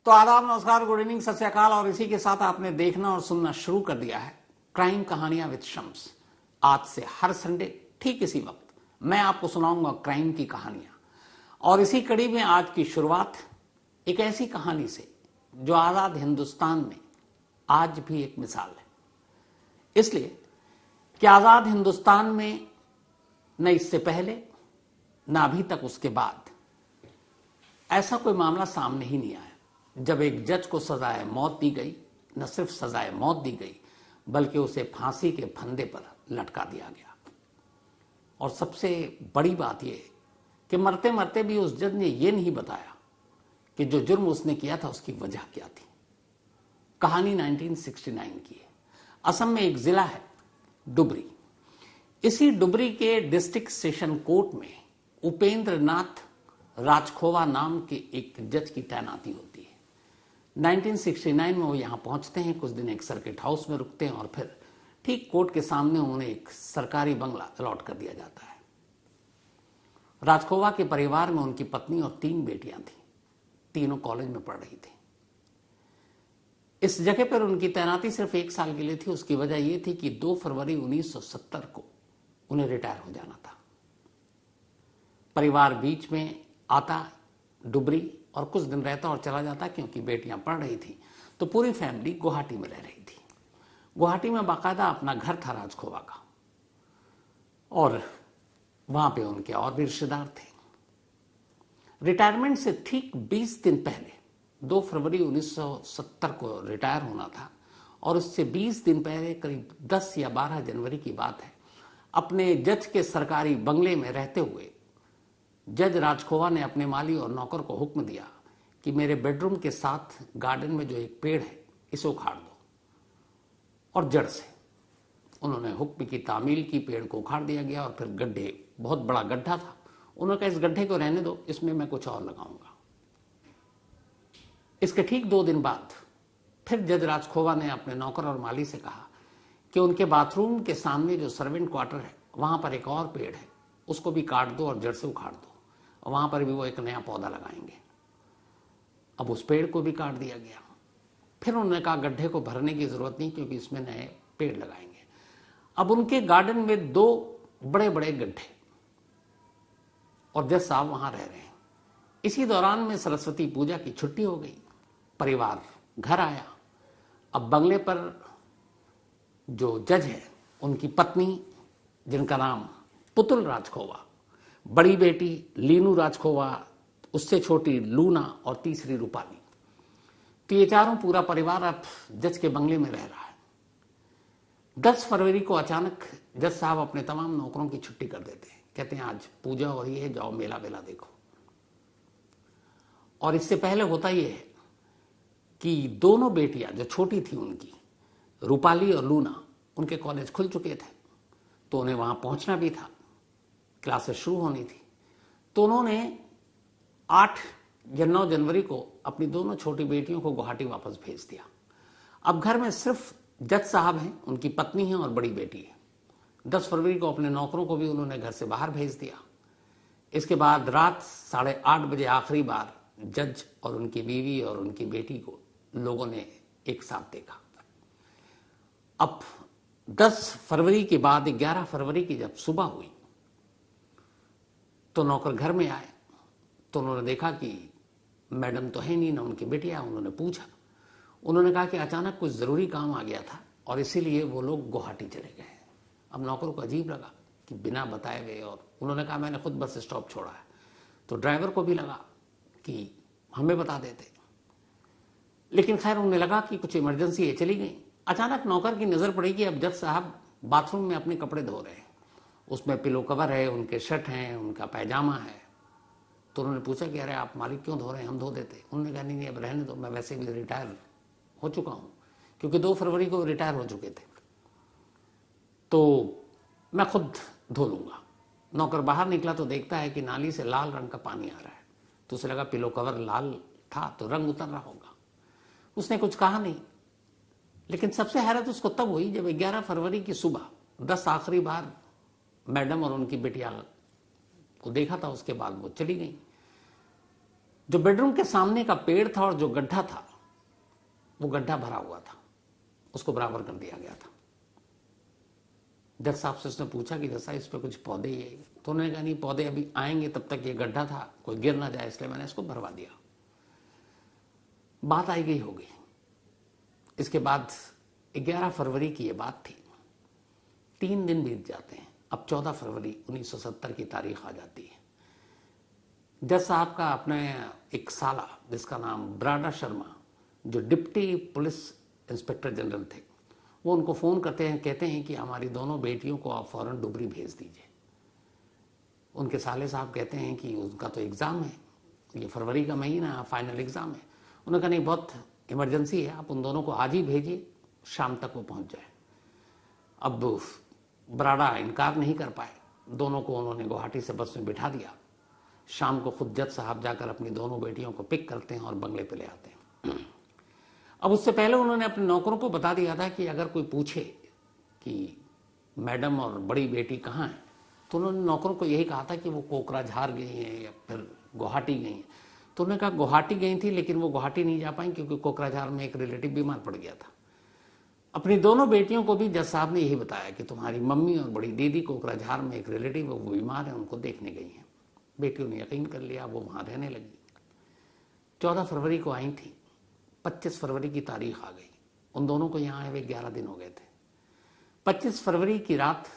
तो आदाब, नमस्कार, गुड इवनिंग, सत श्री अकाल। और इसी के साथ आपने देखना और सुनना शुरू कर दिया है क्राइम कहानियां विद शम्स। आज से हर संडे ठीक इसी वक्त मैं आपको सुनाऊंगा क्राइम की कहानियां। और इसी कड़ी में आज की शुरुआत एक ऐसी कहानी से जो आजाद हिंदुस्तान में आज भी एक मिसाल है। इसलिए कि आजाद हिंदुस्तान में न इससे पहले न अभी तक उसके बाद ऐसा कोई मामला सामने ही नहीं आया जब एक जज को सजाए मौत दी गई। न सिर्फ सजाए मौत दी गई बल्कि उसे फांसी के फंदे पर लटका दिया गया। और सबसे बड़ी बात यह कि मरते मरते भी उस जज ने यह नहीं बताया कि जो जुर्म उसने किया था उसकी वजह क्या थी। कहानी 1969 की है। असम में एक जिला है डुबरी। इसी डुबरी के डिस्ट्रिक्ट सेशन कोर्ट में उपेंद्र नाथ राजखोवा नाम के एक जज की तैनाती होती है। 1969 में वो यहां पहुंचते हैं, कुछ दिन एक सर्किट हाउस में रुकते हैं और फिर ठीक कोर्ट के सामने उन्हें एक सरकारी बंगला अलॉट कर दिया जाता है। राजखोवा के परिवार में उनकी पत्नी और 3 बेटियां थीं। तीनों कॉलेज में पढ़ रही थी। इस जगह पर उनकी तैनाती सिर्फ 1 साल के लिए थी। उसकी वजह यह थी कि 2 फरवरी 1970 को उन्हें रिटायर हो जाना था। परिवार बीच में आता डुबरी और कुछ दिन रहता और चला जाता क्योंकि बेटियां पढ़ रही थी। तो पूरी फैमिली गुवाहाटी में रह रही थी। गुवाहाटी में बाकायदा अपना घर था राजखोवा का और वहां पे उनके और भी रिश्तेदार थे। रिटायरमेंट से ठीक 20 दिन पहले 2 फरवरी 1970 को रिटायर होना था और उससे 20 दिन पहले करीब 10 या 12 जनवरी की बात है, अपने जज के सरकारी बंगले में रहते हुए जज राजखोवा ने अपने माली और नौकर को हुक्म दिया कि मेरे बेडरूम के साथ गार्डन में जो एक पेड़ है इसे उखाड़ दो। और जड़ से उन्होंने हुक्म की तामील की, पेड़ को उखाड़ दिया गया और फिर गड्ढे, बहुत बड़ा गड्ढा था, उन्होंने कहा इस गड्ढे को रहने दो, इसमें मैं कुछ और लगाऊंगा। इसके ठीक 2 दिन बाद फिर जज राजखोवा ने अपने नौकर और माली से कहा कि उनके बाथरूम के सामने जो सर्वेंट क्वार्टर है वहां पर एक और पेड़ है, उसको भी काट दो और जड़ से उखाड़ दो। वहां पर भी वो एक नया पौधा लगाएंगे। अब उस पेड़ को भी काट दिया गया। फिर उन्होंने कहा गड्ढे को भरने की जरूरत नहीं क्योंकि इसमें नए पेड़ लगाएंगे। अब उनके गार्डन में 2 बड़े बड़े गड्ढे और जज साहब वहां रह रहे हैं। इसी दौरान में सरस्वती पूजा की छुट्टी हो गई। परिवार घर आया। अब बंगले पर जो जज है उनकी पत्नी, जिनका नाम पुतुल राजखोवा, बड़ी बेटी लीनू राजखोवा, उससे छोटी लूना और तीसरी रूपाली, तो ये चारों पूरा परिवार अब जज के बंगले में रह रहा है। 10 फरवरी को अचानक जज साहब अपने तमाम नौकरों की छुट्टी कर देते हैं। कहते हैं आज पूजा हो रही है, जाओ मेला वेला देखो। और इससे पहले होता यह है कि दोनों बेटियां जो छोटी थी उनकी, रूपाली और लूना, उनके कॉलेज खुल चुके थे तो उन्हें वहां पहुंचना भी था, क्लासेस शुरू होनी थी। तो उन्होंने 8 या 9 जनवरी को अपनी दोनों छोटी बेटियों को गुवाहाटी वापस भेज दिया। अब घर में सिर्फ जज साहब हैं, उनकी पत्नी है और बड़ी बेटी है। 10 फरवरी को अपने नौकरों को भी उन्होंने घर से बाहर भेज दिया। इसके बाद रात 8:30 बजे आखिरी बार जज और उनकी बीवी और उनकी बेटी को लोगों ने एक साथ देखा। अब 10 फरवरी के बाद 11 फरवरी की जब सुबह हुई तो नौकर घर में आए तो उन्होंने देखा कि मैडम तो है नहीं, ना उनकी बेटियां। उन्होंने पूछा, उन्होंने कहा कि अचानक कुछ जरूरी काम आ गया था और इसीलिए वो लोग गुवाहाटी चले गए। अब नौकर को अजीब लगा कि बिना बताए गए, और उन्होंने कहा मैंने खुद बस स्टॉप छोड़ा है। तो ड्राइवर को भी लगा कि हमें बता देते, लेकिन खैर उन्हें लगा कि कुछ इमरजेंसी है, चली गई। अचानक नौकर की नजर पड़ी कि अब जज साहब बाथरूम में अपने कपड़े धो रहे हैं। उसमें पिलो कवर है, उनके शर्ट हैं, उनका पैजामा है। तो उन्होंने पूछा कि अरे आप मालिक क्यों धो रहे हैं, हम धो देते। उन्होंने कहा नहीं अब रहने दो, मैं वैसे भी रिटायर हो चुका हूं, क्योंकि 2 फरवरी को रिटायर हो चुके थे, तो मैं खुद धो लूंगा। नौकर बाहर निकला तो देखता है कि नाली से लाल रंग का पानी आ रहा है। तो उसे लगा पिलो कवर लाल था तो रंग उतर रहा होगा। उसने कुछ कहा नहीं, लेकिन सबसे हैरत उसको तब हुई जब 11 फरवरी की सुबह 10 आखिरी बार मैडम और उनकी बेटियां को देखा था। उसके बाद वो चली गई। जो बेडरूम के सामने का पेड़ था और जो गड्ढा था, वो गड्ढा भरा हुआ था, उसको बराबर कर दिया गया था। जज साहब से उसने पूछा कि जज साहब इस पे कुछ पौधे ही है, तो उन्होंने कहा नहीं, पौधे अभी आएंगे, तब तक ये गड्ढा था, कोई गिर ना जाए, इसलिए मैंने इसको भरवा दिया। बात आई गई होगी। इसके बाद 11 फरवरी की ये बात थी। 3 दिन बीत जाते हैं। अब 14 फरवरी 1970 की तारीख आ जाती है। जज साहब का अपने एक साला, जिसका नाम ब्राडा शर्मा, जो डिप्टी पुलिस इंस्पेक्टर जनरल थे, वो उनको फ़ोन करते हैं, कहते हैं कि हमारी दोनों बेटियों को आप फ़ौरन डुबरी भेज दीजिए। उनके साले साहब कहते हैं कि उनका तो एग्ज़ाम है, ये फरवरी का महीना, फाइनल एग्ज़ाम है। उन्होंने कहा नहीं, बहुत इमरजेंसी है, आप उन दोनों को आज ही भेजिए, शाम तक वो पहुंच जाए। अब बराड़ा इनकार नहीं कर पाए, दोनों को उन्होंने गुवाहाटी से बस में बिठा दिया। शाम को खुद जज साहब जाकर अपनी दोनों बेटियों को पिक करते हैं और बंगले पे ले आते हैं। अब उससे पहले उन्होंने अपने नौकरों को बता दिया था कि अगर कोई पूछे कि मैडम और बड़ी बेटी कहाँ हैं, तो उन्होंने नौकरों को यही कहा था कि वो कोकराझार गई हैं या फिर गुवाहाटी गई हैं। तो उन्होंने कहा गुवाहाटी गई थी, लेकिन वो गुवाहाटी नहीं जा पाई क्योंकि कोकराझार में एक रिलेटिव बीमार पड़ गया था। अपनी दोनों बेटियों को भी जज साहब ने यही बताया कि तुम्हारी मम्मी और बड़ी दीदी कोकराझार में एक रिलेटिव है, वो बीमार है, उनको देखने गई हैं। बेटियों ने यकीन कर लिया, वो वहां रहने लगी। 14 फरवरी को आई थी, 25 फरवरी की तारीख आ गई। उन दोनों को यहाँ आए हुए 11 दिन हो गए थे। 25 फरवरी की रात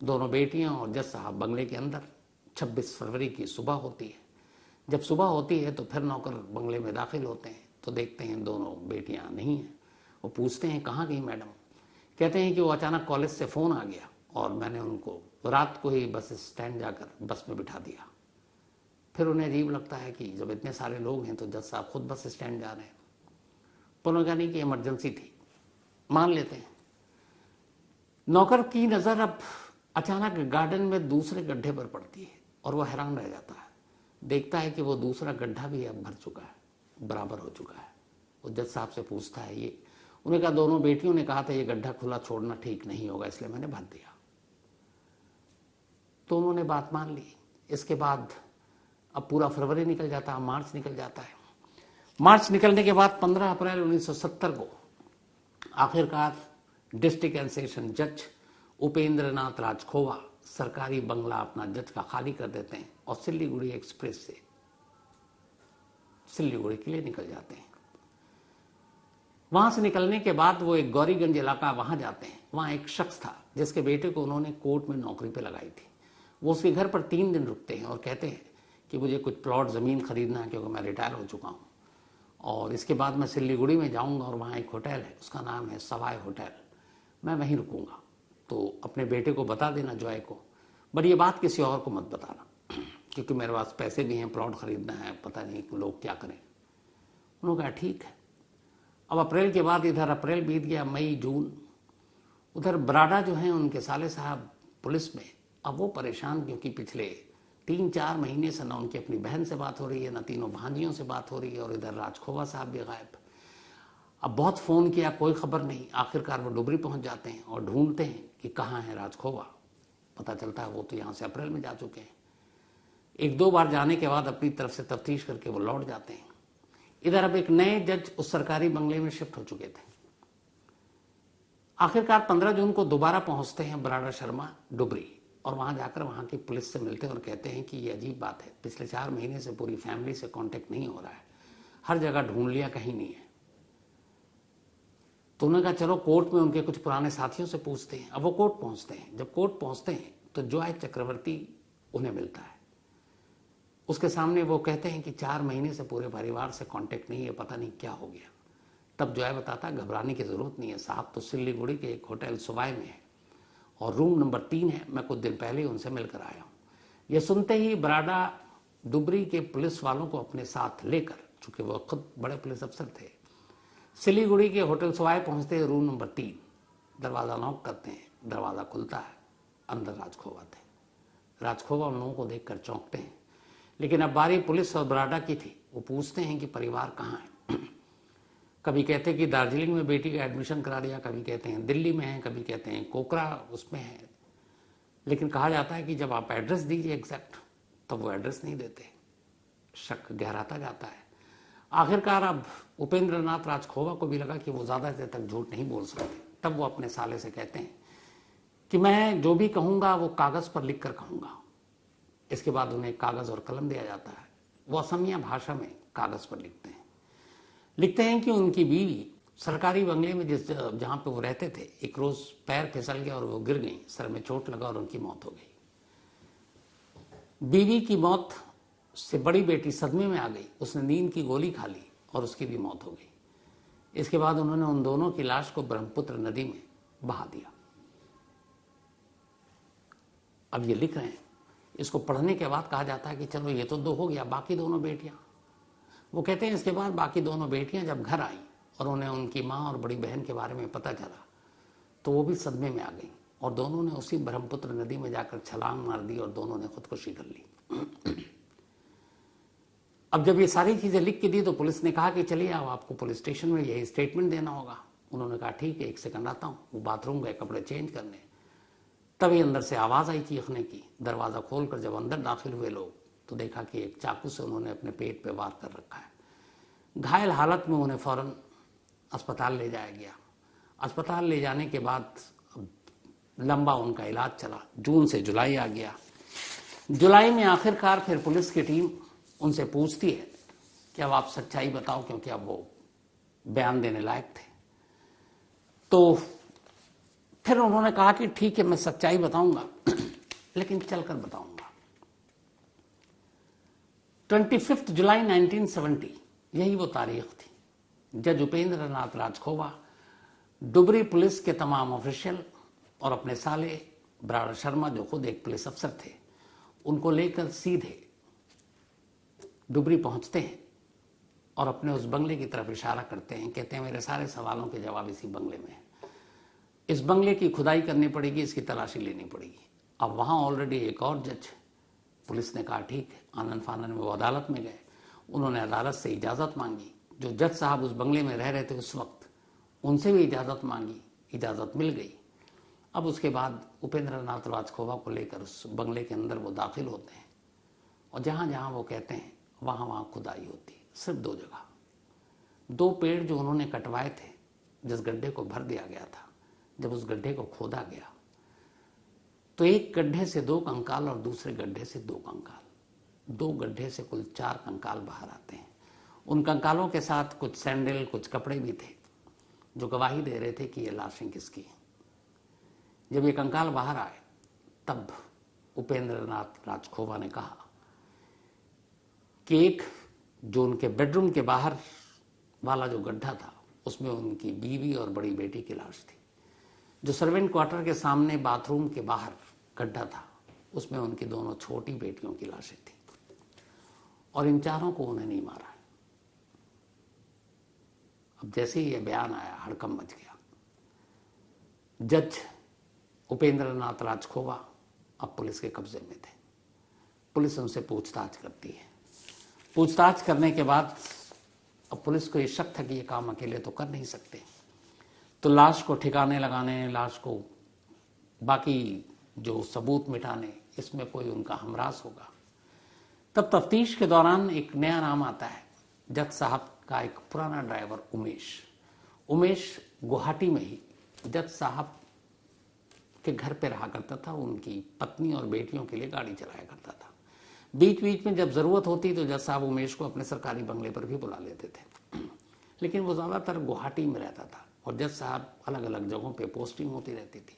दोनों बेटियां और जज साहब बंगले के अंदर। 26 फरवरी की सुबह होती है। जब सुबह होती है तो फिर नौकर बंगले में दाखिल होते हैं, तो देखते हैं दोनों बेटियां नहीं हैं। वो पूछते हैं कहाँ गई मैडम? कहते हैं कि वो अचानक कॉलेज से फ़ोन आ गया और मैंने उनको रात को ही बस स्टैंड जाकर बस में बिठा दिया। फिर उन्हें अजीब लगता है कि जब इतने सारे लोग हैं तो जज साहब खुद बस स्टैंड जा रहे हैं। तो उन्होंने कहा नहीं कि इमरजेंसी थी, मान लेते हैं। नौकर की नज़र अब अचानक गार्डन में दूसरे गड्ढे पर पड़ती है और वो हैरान रह जाता है। देखता है कि वो दूसरा गड्ढा भी अब भर चुका है, बराबर हो चुका है। वो जज साहब से पूछता है ये, उन्हें कहा दोनों बेटियों ने कहा था ये गड्ढा खुला छोड़ना ठीक नहीं होगा, इसलिए मैंने भर दिया। तो उन्होंने बात मान ली। इसके बाद अब पूरा फरवरी निकल जाता है, मार्च निकल जाता है। मार्च निकलने के बाद 15 अप्रैल 1970 को आखिरकार डिस्ट्रिक्ट एंड सेशन जज उपेंद्र नाथ राजखोवा सरकारी बंगला अपना जज का खाली कर देते हैं और सिल्लीगुड़ी एक्सप्रेस से सिल्लीगुड़ी के लिए निकल जाते हैं। वहां से निकलने के बाद वो एक गौरीगंज इलाका, वहां जाते हैं। वहां एक शख्स था जिसके बेटे को उन्होंने कोर्ट में नौकरी पे लगाई थी। वो उसके घर पर 3 दिन रुकते हैं और कहते हैं कि मुझे कुछ प्लॉट ज़मीन खरीदना है क्योंकि मैं रिटायर हो चुका हूँ, और इसके बाद मैं सिल्लीगुड़ी में जाऊँगा और वहाँ एक होटल है, उसका नाम है सवाई होटल, मैं वहीं रुकूँगा। तो अपने बेटे को बता देना, जॉय को, बट ये बात किसी और को मत बताना क्योंकि मेरे पास पैसे भी हैं, प्लॉट खरीदना है, पता नहीं कि लोग क्या करें। उन्होंने कहा ठीक है। अब अप्रैल के बाद इधर अप्रैल बीत गया, मई जून। उधर बराड़ा जो हैं उनके साले साहब पुलिस में, अब वो परेशान क्योंकि पिछले 3-4 महीने से ना उनकी अपनी बहन से बात हो रही है, ना तीनों भांजियों से बात हो रही है, और इधर राजखोवा साहब भी गायब। अब बहुत फ़ोन किया, कोई खबर नहीं। आखिरकार वो डुबरी पहुंच जाते हैं और ढूंढते हैं कि कहाँ है राजखोवा। पता चलता है वो तो यहाँ से अप्रैल में जा चुके हैं। 1-2 बार जाने के बाद अपनी तरफ से तफ्तीश करके वो लौट जाते हैं। इधर अब एक नए जज उस सरकारी बंगले में शिफ्ट हो चुके थे। आखिरकार 15 जून को दोबारा पहुंचते हैं बराड़ा शर्मा डुबरी, और वहां जाकर वहां की पुलिस से मिलते हैं और कहते हैं कि ये अजीब बात है, पिछले 4 महीने से पूरी फैमिली से कांटेक्ट नहीं हो रहा है, हर जगह ढूंढ लिया, कहीं नहीं है। तो उन्होंने कहा चलो कोर्ट में उनके कुछ पुराने साथियों से पूछते हैं। अब वो कोर्ट पहुंचते हैं। जब कोर्ट पहुंचते हैं तो जॉय चक्रवर्ती उन्हें मिलता है। उसके सामने वो कहते हैं कि 4 महीने से पूरे परिवार से कांटेक्ट नहीं है, पता नहीं क्या हो गया। तब जॉय बताता है घबराने की जरूरत नहीं है साहब, तो सिल्लीगुड़ी के एक होटल सुबाई में है और रूम नंबर 3 है, मैं कुछ दिन पहले ही उनसे मिलकर आया हूँ। ये सुनते ही बराड़ा डुबरी के पुलिस वालों को अपने साथ लेकर, चूंकि वो खुद बड़े पुलिस अफसर थे, सिलीगुड़ी के होटल सुबाई पहुंचते हैं। रूम नंबर 3, दरवाज़ा नॉक करते हैं, दरवाज़ा खुलता है, अंदर राजखोवा थे। राजखोवा उन लोगों को देखकर चौंकते हैं, लेकिन अब बारी पुलिस और बराड़ा की थी। वो पूछते हैं कि परिवार कहाँ है। कभी कहते हैं कि दार्जिलिंग में बेटी का एडमिशन करा दिया, कभी कहते हैं दिल्ली में है, कभी कहते हैं कोकरा उसमें है, लेकिन कहा जाता है कि जब आप एड्रेस दीजिए एग्जैक्ट, तब वो एड्रेस नहीं देते। शक गहराता जाता है। आखिरकार अब उपेंद्र नाथ राजखोवा को भी लगा कि वो ज्यादा देर तक झूठ नहीं बोल सकते। तब वो अपने साले से कहते हैं कि मैं जो भी कहूंगा वो कागज पर लिख कर कहूंगा। इसके बाद उन्हें कागज और कलम दिया जाता है। वो असमिया भाषा में कागज पर लिखते हैं कि उनकी बीवी सरकारी बंगले में जहां पे वो रहते थे, एक रोज पैर फिसल गया और वो गिर गई, सर में चोट लगा और उनकी मौत हो गई। बीवी की मौत से बड़ी बेटी सदमे में आ गई, उसने नींद की गोली खा ली और उसकी भी मौत हो गई। इसके बाद उन्होंने उन दोनों की लाश को ब्रह्मपुत्र नदी में बहा दिया। अब ये लिख रहे हैं, इसको पढ़ने के बाद कहा जाता है कि चलो ये तो दो हो गया, बाकी दोनों बेटियां। वो कहते हैं इसके बाद बाकी दोनों बेटियां जब घर आई और उन्हें उनकी मां और बड़ी बहन के बारे में पता चला तो वो भी सदमे में आ गई और दोनों ने उसी ब्रह्मपुत्र नदी में जाकर छलांग मार दी और दोनों ने खुदकुशी कर ली। अब जब ये सारी चीजें लिख के दी तो पुलिस ने कहा कि चलिए अब आपको पुलिस स्टेशन में यही स्टेटमेंट देना होगा। उन्होंने कहा ठीक है, 1 सेकंड आता हूं। वो बाथरूम गए कपड़े चेंज करने, तभी अंदर से आवाज आई चीखने की। दरवाजा खोलकर जब अंदर दाखिल हुए लोग तो देखा कि एक चाकू से उन्होंने अपने पेट पे वार कर रखा है। घायल हालत में उन्हें फौरन अस्पताल ले जाया गया। अस्पताल ले जाने के बाद लंबा उनका इलाज चला। जून से जुलाई आ गया। जुलाई में आखिरकार फिर पुलिस की टीम उनसे पूछती है कि अब आप सच्चाई बताओ, क्योंकि अब वो बयान देने लायक थे। तो फिर उन्होंने कहा कि ठीक है मैं सच्चाई बताऊंगा, लेकिन चलकर बताऊंगा। 25 जुलाई 1970 यही वो तारीख थी। जज उपेंद्र नाथ राजखोवा डुबरी पुलिस के तमाम ऑफिशियल और अपने साले ब्रार शर्मा जो खुद एक पुलिस अफसर थे, उनको लेकर सीधे डुबरी पहुंचते हैं और अपने उस बंगले की तरफ इशारा करते हैं। कहते हैं मेरे सारे सवालों के जवाब इसी बंगले में है। इस बंगले की खुदाई करनी पड़ेगी, इसकी तलाशी लेनी पड़ेगी। अब वहां ऑलरेडी एक और जज, पुलिस ने कहा ठीक है। आनन फानन में वो अदालत में गए। उन्होंने अदालत से इजाजत मांगी। जो जज साहब उस बंगले में रह रहे थे उस वक्त, उनसे भी इजाजत मांगी, इजाजत मिल गई। अब उसके बाद उपेंद्र नाथ राजखोवा को लेकर उस बंगले के अंदर वो दाखिल होते हैं और जहां जहां वो कहते हैं वहां वहां खुदाई होती है। सिर्फ 2 जगह, 2 पेड़ जो उन्होंने कटवाए थे, जिस गड्ढे को भर दिया गया था, जब उस गड्ढे को खोदा गया तो एक गड्ढे से 2 कंकाल और दूसरे गड्ढे से 2 कंकाल, 2 गड्ढे से कुल 4 कंकाल बाहर आते हैं। उन कंकालों के साथ कुछ सैंडल, कुछ कपड़े भी थे जो गवाही दे रहे थे कि ये लाशें किसकी हैं। जब ये कंकाल बाहर आए तब उपेंद्र नाथ राजखोवा ने कहा कि एक जो उनके बेडरूम के बाहर वाला जो गड्ढा था उसमें उनकी बीवी और बड़ी बेटी की लाश थी। जो सर्वेंट क्वार्टर के सामने बाथरूम के बाहर गड्ढा था उसमें उनकी दोनों छोटी बेटियों की लाशें थी और इन चारों को उन्हें नहीं मारा। अब जैसे ही यह बयान आया हड़कंप मच गया। जज उपेंद्र नाथ राजखोवा अब पुलिस के कब्जे में थे। पुलिस उनसे पूछताछ करती है। पूछताछ करने के बाद अब पुलिस को ये शक था कि ये काम अकेले तो कर नहीं सकते, तो लाश को ठिकाने लगाने, लाश को बाकी जो सबूत मिटाने, इसमें कोई उनका हमराज होगा। तब तफ्तीश के दौरान एक नया नाम आता है। जज साहब का एक पुराना ड्राइवर उमेश गुवाहाटी में ही जज साहब के घर पे रहा करता था। उनकी पत्नी और बेटियों के लिए गाड़ी चलाया करता था। बीच बीच में जब जरूरत होती तो जज साहब उमेश को अपने सरकारी बंगले पर भी बुला लेते थे, लेकिन वो ज्यादातर गुवाहाटी में रहता था और जज साहब अलग अलग जगहों पे पोस्टिंग होती रहती थी।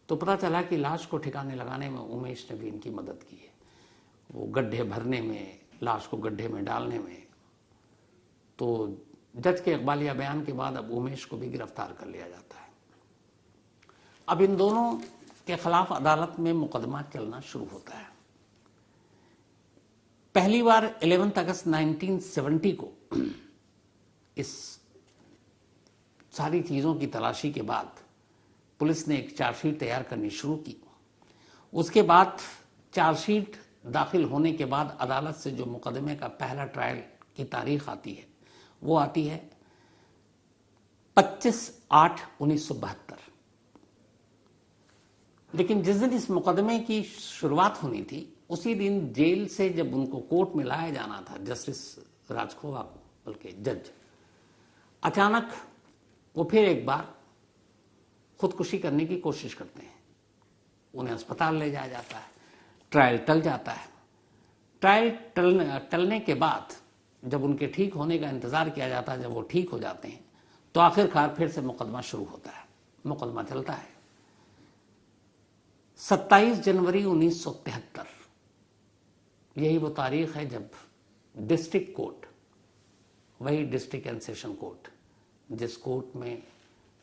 तो पता चला कि लाश को ठिकाने लगाने में उमेश ने भी इनकी मदद की है, वो गड्ढे भरने में, लाश को गड्ढे में डालने में। तो जज के इकबालिया बयान के बाद अब उमेश को भी गिरफ्तार कर लिया जाता है। अब इन दोनों के खिलाफ अदालत में मुकदमा चलना शुरू होता है। पहली बार 11 अगस्त 1970 को इस सारी चीजों की तलाशी के बाद पुलिस ने एक चार्जशीट तैयार करनी शुरू की। उसके बाद चार्जशीट दाखिल होने के बाद अदालत से जो मुकदमे का पहला ट्रायल की तारीख आती है वो आती है 25/8/1972। लेकिन जिस दिन इस मुकदमे की शुरुआत होनी थी उसी दिन जेल से जब उनको कोर्ट में लाया जाना था, जस्टिस राजखोवा को, बल्कि जज, अचानक वो फिर एक बार खुदकुशी करने की कोशिश करते हैं। उन्हें अस्पताल ले जाया जाता है, ट्रायल टल जाता है। ट्रायल टलने के बाद जब उनके ठीक होने का इंतजार किया जाता है, जब वो ठीक हो जाते हैं, तो आखिरकार फिर से मुकदमा शुरू होता है। मुकदमा चलता है। 27 जनवरी 1973 यही वो तारीख है जब डिस्ट्रिक्ट कोर्ट, वही डिस्ट्रिक्ट एंड सेशन कोर्ट, जिस कोर्ट में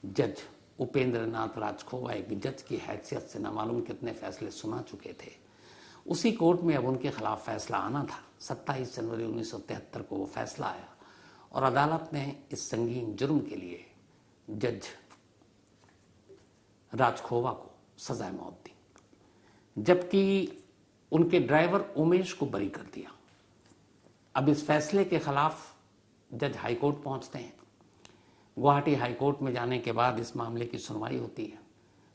जज उपेंद्र नाथ राजखोवा एक जज की हैसियत से न मालूम कितने फैसले सुना चुके थे, उसी कोर्ट में अब उनके खिलाफ फैसला आना था। 27 जनवरी 1973 को वो फैसला आया और अदालत ने इस संगीन जुर्म के लिए जज राजखोवा को सजाए मौत दी, जबकि उनके ड्राइवर उमेश को बरी कर दिया। अब इस फैसले के खिलाफ जज हाईकोर्ट पहुंचते हैं। गुवाहाटी हाईकोर्ट में जाने के बाद इस मामले की सुनवाई होती है।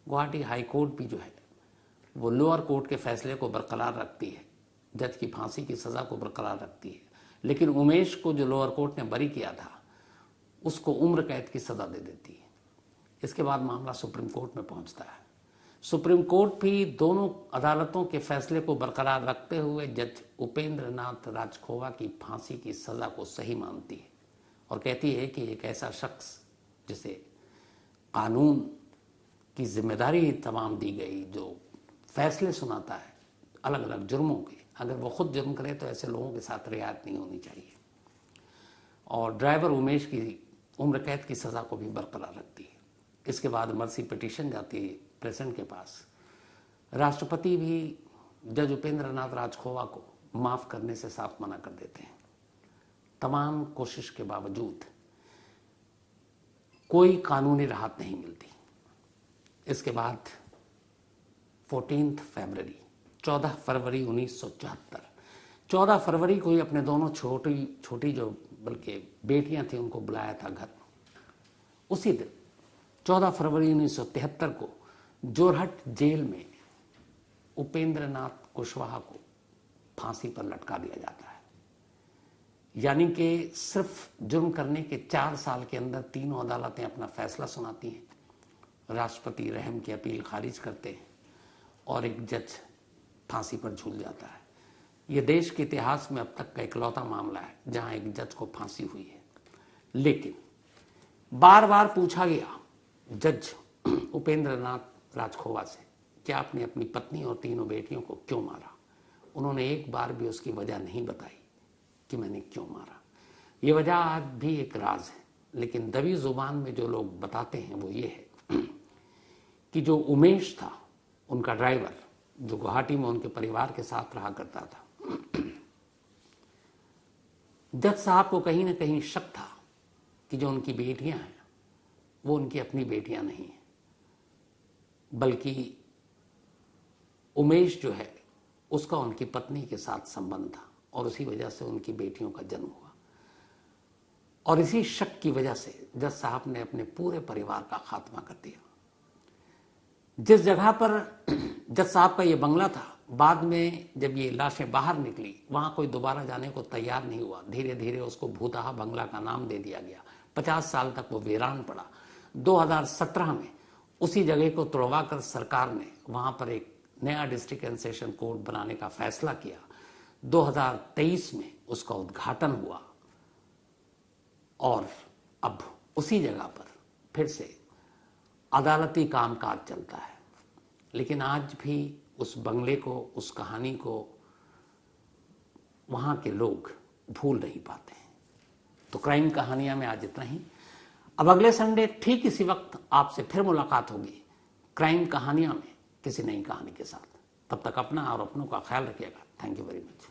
गुवाहाटी हाईकोर्ट भी जो है वो लोअर कोर्ट के फैसले को बरकरार रखती है, जज की फांसी की सजा को बरकरार रखती है, लेकिन उमेश को जो लोअर कोर्ट ने बरी किया था उसको उम्र कैद की सजा दे देती है। इसके बाद मामला सुप्रीम कोर्ट में पहुंचता है। सुप्रीम कोर्ट भी दोनों अदालतों के फैसले को बरकरार रखते हुए जज उपेंद्र नाथ राजखोवा की फांसी की सजा को सही मानती है और कहती है कि एक ऐसा शख्स जिसे कानून की जिम्मेदारी तमाम दी गई, जो फैसले सुनाता है अलग अलग जुर्मों के, अगर वो खुद जुर्म करे तो ऐसे लोगों के साथ रियायत नहीं होनी चाहिए। और ड्राइवर उमेश की उम्र कैद की सजा को भी बरकरार रखती है। इसके बाद मर्सी पिटीशन जाती है प्रेसिडेंट के पास। राष्ट्रपति भी जज उपेंद्र नाथ राजखोवा को माफ करने से साफ मना कर देते हैं। तमाम कोशिश के बावजूद कोई कानूनी राहत नहीं मिलती। इसके बाद 14 फरवरी 1974, 14 फरवरी को ही अपने दोनों छोटी जो बल्कि बेटियां थी उनको बुलाया था घर। उसी दिन 14 फरवरी 1973 को जोरहट जेल में उपेंद्र नाथ कुशवाहा को फांसी पर लटका दिया जाता है। यानी कि सिर्फ जुर्म करने के 4 साल के अंदर तीनों अदालतें अपना फैसला सुनाती हैं। राष्ट्रपति रहम की अपील खारिज करते हैं और एक जज फांसी पर झूल जाता है। यह देश के इतिहास में अब तक का इकलौता मामला है जहां एक जज को फांसी हुई है। लेकिन बार बार पूछा गया जज उपेंद्र नाथ राजखोवा से कि आपने अपनी पत्नी और तीनों बेटियों को क्यों मारा। उन्होंने एक बार भी उसकी वजह नहीं बताई कि मैंने क्यों मारा। ये वजह आज भी एक राज है, लेकिन दबी जुबान में जो लोग बताते हैं वो ये है कि जो उमेश था, उनका ड्राइवर, जो गुवाहाटी में उनके परिवार के साथ रहा करता था, जज साहब को कहीं ना कहीं शक था कि जो उनकी बेटियां हैं वो उनकी अपनी बेटियां नहीं हैं, बल्कि उमेश जो है उसका उनकी पत्नी के साथ संबंध था और उसी वजह से उनकी बेटियों का जन्म हुआ। और इसी शक की वजह से जज साहब ने अपने पूरे परिवार का खात्मा कर दिया। जिस जगह पर जज साहब का ये बंगला था, बाद में जब ये लाशें बाहर निकली वहां कोई दोबारा जाने को तैयार नहीं हुआ। धीरे धीरे उसको भूतहा बंगला का नाम दे दिया गया। 50 साल तक वो वीरान पड़ा। 2017 में उसी जगह को तोड़वाकर सरकार ने वहां पर एक नया डिस्ट्रिक्ट एंड सेशन कोर्ट बनाने का फैसला किया। 2023 में उसका उद्घाटन हुआ और अब उसी जगह पर फिर से अदालती कामकाज चलता है। लेकिन आज भी उस बंगले को, उस कहानी को वहां के लोग भूल नहीं पाते हैं। तो क्राइम कहानियां में आज इतना ही। अब अगले संडे ठीक इसी वक्त आपसे फिर मुलाकात होगी क्राइम कहानियां में किसी नई कहानी के साथ। तब तक अपना और अपनों का ख्याल रखिएगा। Thank you very much.